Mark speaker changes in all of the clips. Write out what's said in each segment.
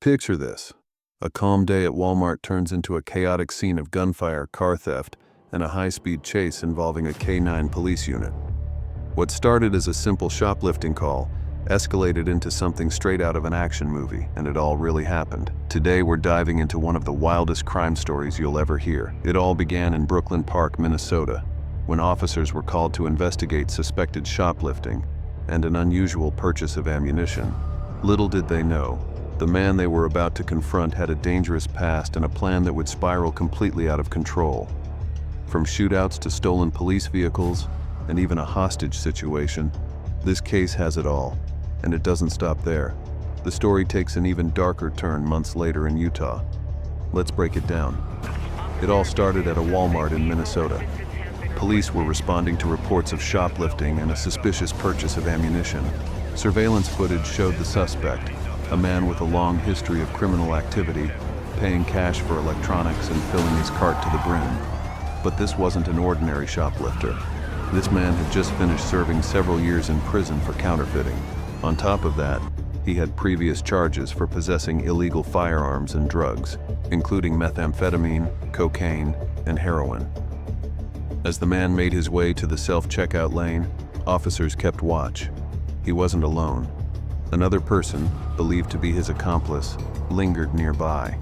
Speaker 1: Picture this. A calm day at Walmart turns into a chaotic scene of gunfire, car theft, and a high-speed chase involving a K-9 police unit. What started as a simple shoplifting call escalated into something straight out of an action movie, and it all really happened. Today we're diving into one of the wildest crime stories you'll ever hear. It all began in Brooklyn Park, Minnesota, when officers were called to investigate suspected shoplifting and an unusual purchase of ammunition. Little did they know, the man they were about to confront had a dangerous past and a plan that would spiral completely out of control. From shootouts to stolen police vehicles, and even a hostage situation, this case has it all. And it doesn't stop there. The story takes an even darker turn months later in Utah. Let's break it down. It all started at a Walmart in Minnesota. Police were responding to reports of shoplifting and a suspicious purchase of ammunition. Surveillance footage showed the suspect, a man with a long history of criminal activity, paying cash for electronics and filling his cart to the brim. But this wasn't an ordinary shoplifter. This man had just finished serving several years in prison for counterfeiting. On top of that, he had previous charges for possessing illegal firearms and drugs, including methamphetamine, cocaine, and heroin. As the man made his way to the self-checkout lane, officers kept watch. He wasn't alone. Another person, believed to be his accomplice, lingered nearby.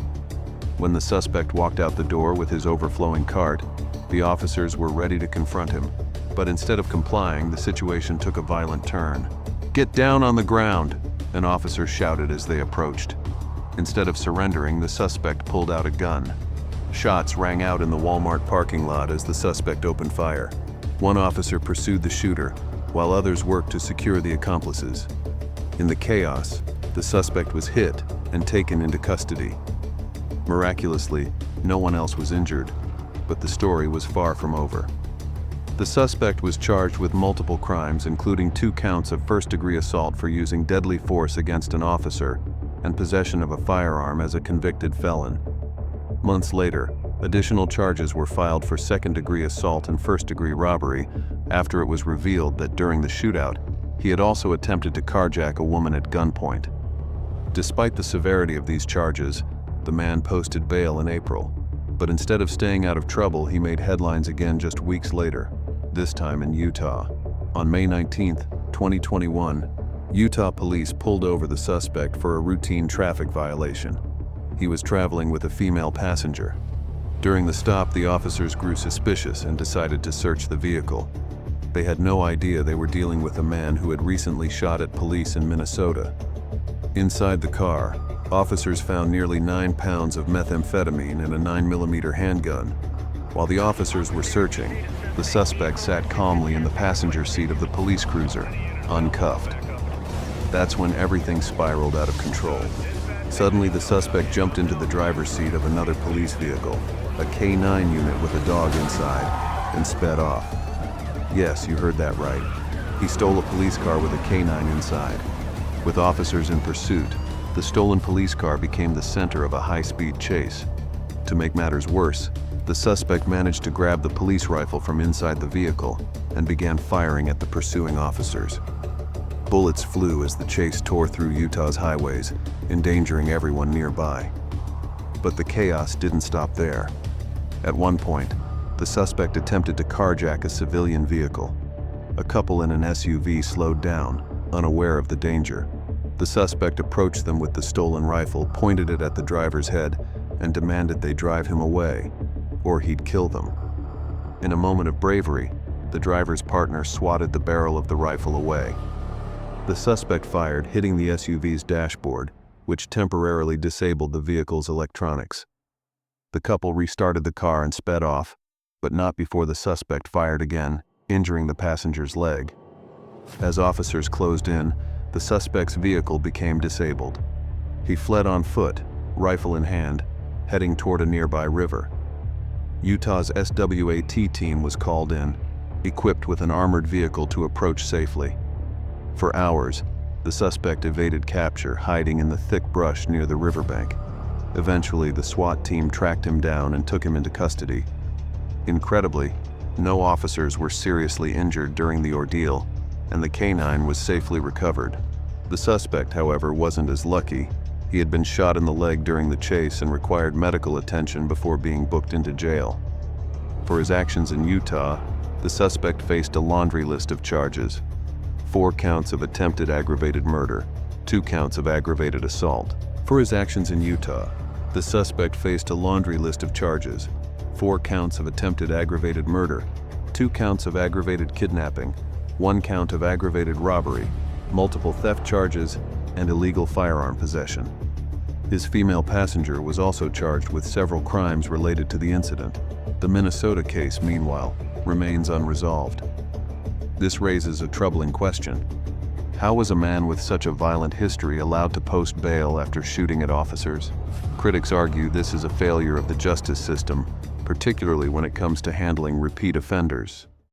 Speaker 1: When the suspect walked out the door with his overflowing cart, the officers were ready to confront him. But instead of complying, the situation took a violent turn. "Get down on the ground," an officer shouted as they approached. Instead of surrendering, the suspect pulled out a gun. Shots rang out in the Walmart parking lot as the suspect opened fire. One officer pursued the shooter, while others worked to secure the accomplices. In the chaos, the suspect was hit and taken into custody. Miraculously, no one else was injured, but the story was far from over. The suspect was charged with multiple crimes, including 2 counts of first-degree assault for using deadly force against an officer and possession of a firearm as a convicted felon. Months later, additional charges were filed for second-degree assault and first-degree robbery after it was revealed that during the shootout, he had also attempted to carjack a woman at gunpoint. Despite the severity of these charges, the man posted bail in April. But instead of staying out of trouble, he made headlines again just weeks later, this time in Utah. On May 19, 2021, Utah police pulled over the suspect for a routine traffic violation. He was traveling with a female passenger. During the stop, the officers grew suspicious and decided to search the vehicle. They had no idea they were dealing with a man who had recently shot at police in Minnesota. Inside the car, officers found nearly 9 pounds of methamphetamine and a 9mm handgun. While the officers were searching, the suspect sat calmly in the passenger seat of the police cruiser, uncuffed. That's when everything spiraled out of control. Suddenly, the suspect jumped into the driver's seat of another police vehicle, a K-9 unit with a dog inside, and sped off. Yes, you heard that right. He stole a police car with a K-9 inside. With officers in pursuit, the stolen police car became the center of a high-speed chase. To make matters worse, the suspect managed to grab the police rifle from inside the vehicle and began firing at the pursuing officers. Bullets flew as the chase tore through Utah's highways, endangering everyone nearby. But the chaos didn't stop there. At one point, the suspect attempted to carjack a civilian vehicle. A couple in an SUV slowed down, unaware of the danger. The suspect approached them with the stolen rifle, pointed it at the driver's head, and demanded they drive him away, or he'd kill them. In a moment of bravery, the driver's partner swatted the barrel of the rifle away. The suspect fired, hitting the SUV's dashboard, which temporarily disabled the vehicle's electronics. The couple restarted the car and sped off, but not before the suspect fired again, injuring the passenger's leg. As officers closed in, the suspect's vehicle became disabled. He fled on foot, rifle in hand, heading toward a nearby river. Utah's SWAT team was called in, equipped with an armored vehicle to approach safely. For hours, the suspect evaded capture, hiding in the thick brush near the riverbank. Eventually, the SWAT team tracked him down and took him into custody. Incredibly, no officers were seriously injured during the ordeal, and the K-9 was safely recovered. The suspect, however, wasn't as lucky. He had been shot in the leg during the chase and required medical attention before being booked into jail. For his actions in Utah, the suspect faced a laundry list of charges: 4 counts of attempted aggravated murder, 2 counts of aggravated assault. For his actions in Utah, the suspect faced a laundry list of charges: 4 counts of attempted aggravated murder, 2 counts of aggravated kidnapping, 1 count of aggravated robbery, multiple theft charges, and illegal firearm possession. His female passenger was also charged with several crimes related to the incident. The Minnesota case, meanwhile, remains unresolved. This raises a troubling question. How was a man with such a violent history allowed to post bail after shooting at officers? Critics argue this is a failure of the justice system, particularly when it comes to handling repeat offenders.